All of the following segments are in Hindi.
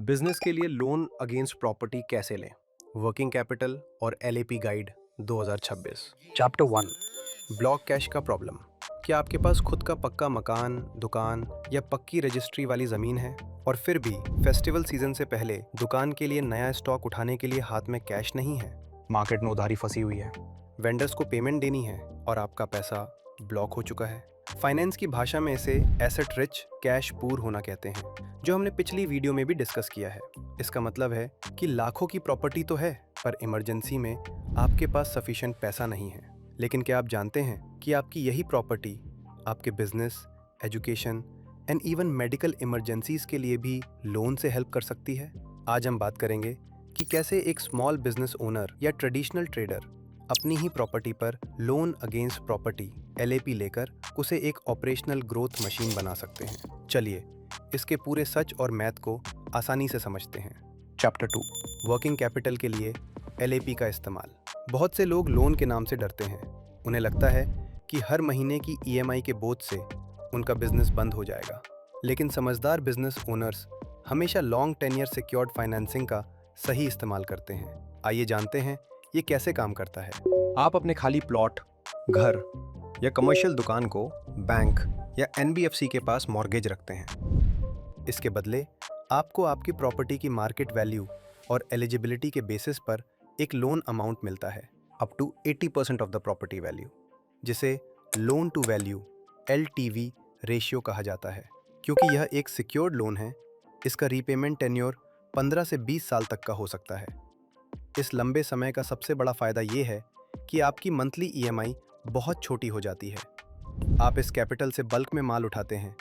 बिजनेस के लिए लोन अगेंस्ट प्रॉपर्टी कैसे लें? वर्किंग कैपिटल और LAP guide 2026। Chapter 1। Block cash का प्रॉब्लम। क्या आपके पास खुद का पक्का मकान, दुकान या पक्की रजिस्ट्री वाली ज़मीन है और फिर भी फेस्टिवल सीजन से पहले दुकान के लिए नया स्टॉक उठाने के लिए हाथ में कैश नहीं है? मार्केट में उधारी फंसी हुई है। वेंडर्स को पेमेंट देनी है और आपका पैसा ब्लॉक हो चुका है। फाइनेंस की भाषा में इसे एसेट रिच कैश पूर होना कहते हैं, जो हमने पिछली वीडियो में भी डिस्कस किया है। इसका मतलब है कि लाखों की प्रॉपर्टी तो है, पर इमरजेंसी में आपके पास सफिशिएंट पैसा नहीं है। लेकिन क्या आप जानते हैं कि आपकी यही प्रॉपर्टी आपके business, education and even medical emergencies के लिए भी लोन से हेल्प कर सकती है? आज हम बात करेंगे कि कैसे एक स्मॉल बिजनेस ओनर या ट्रेडिशनल ट्रेडर अपनी ही प्रॉपर्टी पर लोन अगेंस्ट प्रॉपर्टी एलएपी लेकर उसे एक ऑपरेशनल ग्रोथ मशीन बना सकते हैं। चलिए इसके पूरे सच और मैथ को आसानी से समझते हैं। चैप्टर 2। वर्किंग कैपिटल के लिए एलएपी का इस्तेमाल। बहुत से लोग लोन के नाम से डरते हैं। उन्हें लगता है कि हर महीने की ईएमआई के बोझ से उनका बिजनेस बंद हो जाएगा। लेकिन समझदार बिजनेस ओनर्स हमेशा लॉन्ग टेन्योर सिक्योर्ड फाइनेंसिंग का सही इस्तेमाल करते हैं। आइए जानते हैं ये कैसे काम करता है। आप अपने खाली प्लॉट, घर या कमर्शियल दुकान को बैंक या एनबीएफसी के पास मॉर्गेज रखते हैं। इसके बदले आपको आपकी प्रॉपर्टी की मार्केट वैल्यू और एलिजिबिलिटी के बेसिस पर एक लोन अमाउंट मिलता है, up to 80% of the property value, जिसे loan to value LTV ratio कहा जाता है। क्योंकि यह एक सिक्योर्ड लोन है, इसका रीपेमेंट टेन्योर 15 से 20 साल तक का हो सकता है। इस लंबे समय का सबसे बड़ा फायदा ये है कि आपकी मंथली ईएमआई बहुत छोटी हो जाती है। आप इस कैपिटल से बल्क में माल उठाते हैं,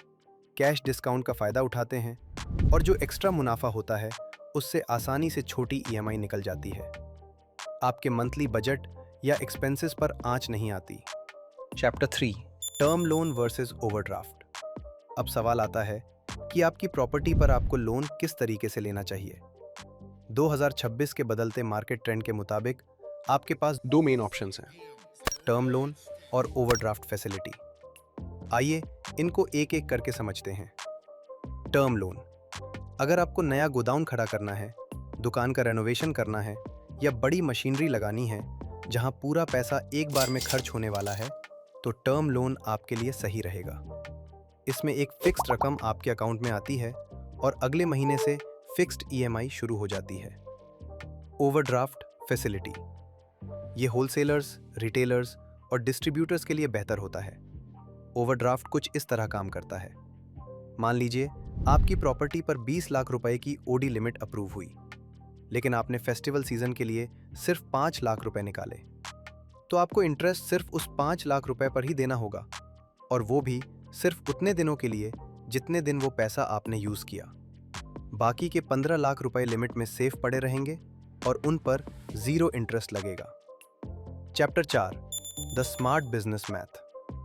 कैश डिस्काउंट का फायदा उठाते हैं और जो एक्स्ट्रा मुनाफा होता है उससे आसानी से छोटी ईएमआई निकल जाती है। आपके मंथली बजट या एक्सपेंसेस पर आंच नहीं आती। Chapter 3। Term loan versus overdraft. अब सवाल आता है कि आपकी प्रॉपर्टी पर आपको लोन किस तरीके से लेना चाहिए। 2026 के बदलते मार्केट ट्रेंड के मुताबिक आपके पास दो मेन ऑप्शंस हैं, टर्म लोन और ओवरड्राफ्ट फैसिलिटी। आइए इनको एक एक करके समझते हैं। Term loan. अगर आपको नया गोदाम खड़ा करना है, दुकान का रेनोवेशन करना है या बड़ी मशीनरी लगानी है जहां पूरा पैसा एक बार में खर्च होने वाला है, तो टर्म लोन आपके लिए सही रहेगा। इसमें एक फिक्स्ड रकम आपके अकाउंट में आती है और अगले महीने से फिक्स्ड ईएमआई शुरू हो जाती है। Overdraft facility. ये होलसेलर्स, रिटेलर्स और डिस्ट्रीब्यूटर्स के लिए बेहतर होता है। ओवरड्राफ्ट कुछ इस तरह काम करता है। मान लीजिए आपकी प्रॉपर्टी पर 20 लाख रुपए की ओडी लिमिट अप्रूव हुई, लेकिन आपने फेस्टिवल सीजन के लिए सिर्फ 5 लाख रुपए निकाले, तो आपको इंटरेस्ट सिर्फ उस 5 लाख रुपए पर ही देना होगा, और वो भी सिर्फ उतने दिनों के लिए जितने दिन वो पैसा आपने यूज किया। बाकी के 15 लाख रुपए लिमिट में सेफ पड़े रहेंगे और उन पर जीरो इंटरेस्ट लगेगा। Chapter 4। The smart business math.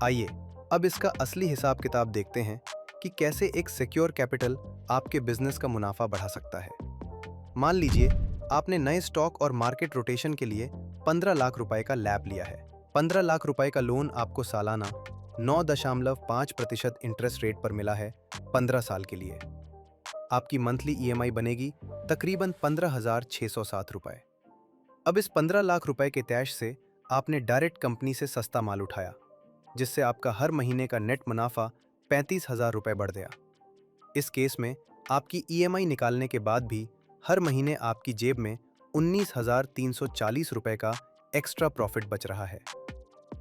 आइए अब इसका असली हिसाब किताब देखते हैं कि कैसे एक सिक्योर कैपिटल आपके बिजनेस का मुनाफा बढ़ा सकता है। मान लीजिए आपने नए स्टॉक और मार्केट रोटेशन के लिए 15 लाख रुपए का लैब लिया है। 15 लाख रुपए का लोन आपको सालाना 9.5% इंटरेस्ट रेट पर मिला है 15 साल के लिए। आपकी मंथली ईएमआई बनेगी तकरीबन 15,607 रुपए। अब इस 15 लाख रुपए के तैश से आपने डायरेक्ट कंपनी से सस्ता माल उठाया, जिससे आपका हर महीने का नेट मुनाफा 35,000 रुपए बढ़ गया। इस केस में आपकी ईएमआई निकालने के बाद भी हर महीने आपकी जेब में 19,340 रुपए का एक्स्ट्रा प्रॉफिट बच रहा है।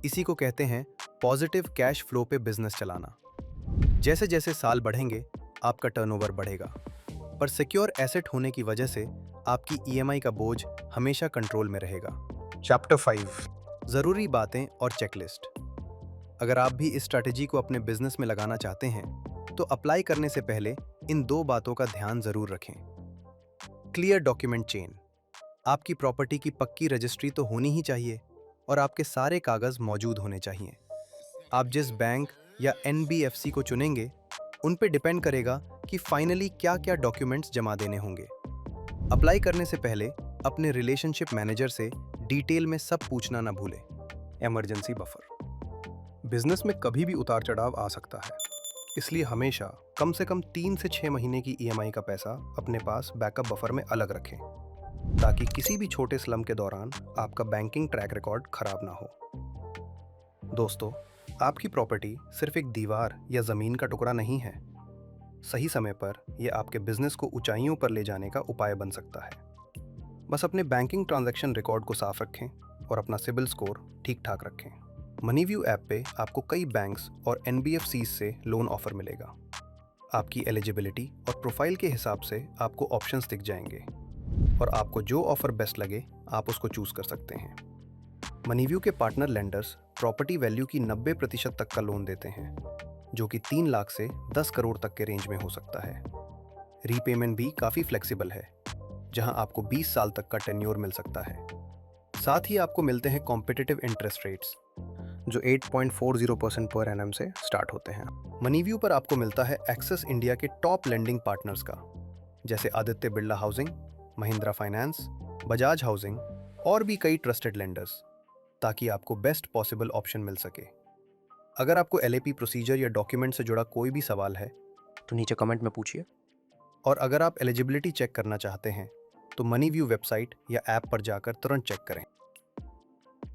इसी को कहते हैं पॉजिटिव कैश फ्लो पे बिजनेस चलाना। जैसे जैसे साल बढ़ेंगे आपका टर्नओवर बढ़ेगा, पर सिक्योर एसेट होने की वजह से आपकी ईएमआई का बोझ हमेशा कंट्रोल में रहेगा। चैप्टर 5। जरूरी बातें और चेकलिस्ट। अगर आप भी इस स्ट्रैटेजी को अपने बिजनेस में लगाना चाहते हैं, तो अप्लाई करने से पहले इन दो बातों का ध्यान जरूर रखें। Clear document chain. आपकी प्रॉपर्टी की पक्की रजिस्ट्री तो होनी ही चाहिए और आपके सारे कागज मौजूद होने चाहिए। आप जिस बैंक या एनबीएफसी को चुनेंगे उन पे डिपेंड करेगा कि फाइनली क्या क्या डॉक्यूमेंट्स जमा देने होंगे। अप्लाई करने से पहले अपने रिलेशनशिप मैनेजर से डिटेल में सब पूछना ना भूलें। Emergency buffer. बिजनेस में कभी भी उतार चढ़ाव आ सकता है। इसलिए हमेशा कम से कम 3 से 6 महीने की ईएमआई का पैसा अपने पास बैकअप बफर में अलग रखें, ताकि किसी भी छोटे स्लम के दौरान आपका बैंकिंग ट्रैक रिकॉर्ड खराब ना हो। दोस्तों, आपकी प्रॉपर्टी सिर्फ एक दीवार या जमीन का टुकड़ा नहीं है। सही समय पर यह आपके बिजनेस को ऊंचाइयों पर ले जाने का उपाय बन सकता है। बस अपने बैंकिंग ट्रांजैक्शन रिकॉर्ड को साफ रखें और अपना सिबिल स्कोर ठीक ठाक रखें। मनीव्यू ऐप पे आपको कई बैंक्स और एनबीएफसीज से लोन ऑफर मिलेगा। आपकी एलिजिबिलिटी और प्रोफाइल के हिसाब से आपको ऑप्शंस दिख जाएंगे और आपको जो ऑफर बेस्ट लगे आप उसको चूज कर सकते हैं। मनीव्यू के पार्टनर लेंडर्स प्रॉपर्टी वैल्यू की 90% तक का लोन देते हैं, जो कि 3 लाख से 10 करोड़ तक के रेंज में हो सकता है। रीपेमेंट भी काफ़ी फ्लेक्सिबल है, जहां आपको 20 साल तक का टेन्योर मिल सकता है। साथ ही आपको मिलते हैं कॉम्पिटिटिव इंटरेस्ट रेट्स, जो 8.40% पर एनम से स्टार्ट होते हैं। मनीव्यू पर आपको मिलता है एक्सेस इंडिया के टॉप लेंडिंग पार्टनर्स का, जैसे Aditya Birla housing, Mahindra finance, Bajaj housing और भी कई ट्रस्टेड लेंडर्स, ताकि आपको बेस्ट पॉसिबल ऑप्शन मिल सके। अगर आपको एलएपी प्रोसीजर या डॉक्यूमेंट से जुड़ा कोई भी सवाल है तो नीचे कमेंट में पूछिए। और अगर आप एलिजिबिलिटी चेक करना चाहते हैं तो मनीव्यू वेबसाइट या ऐप पर जाकर तुरंत चेक करें।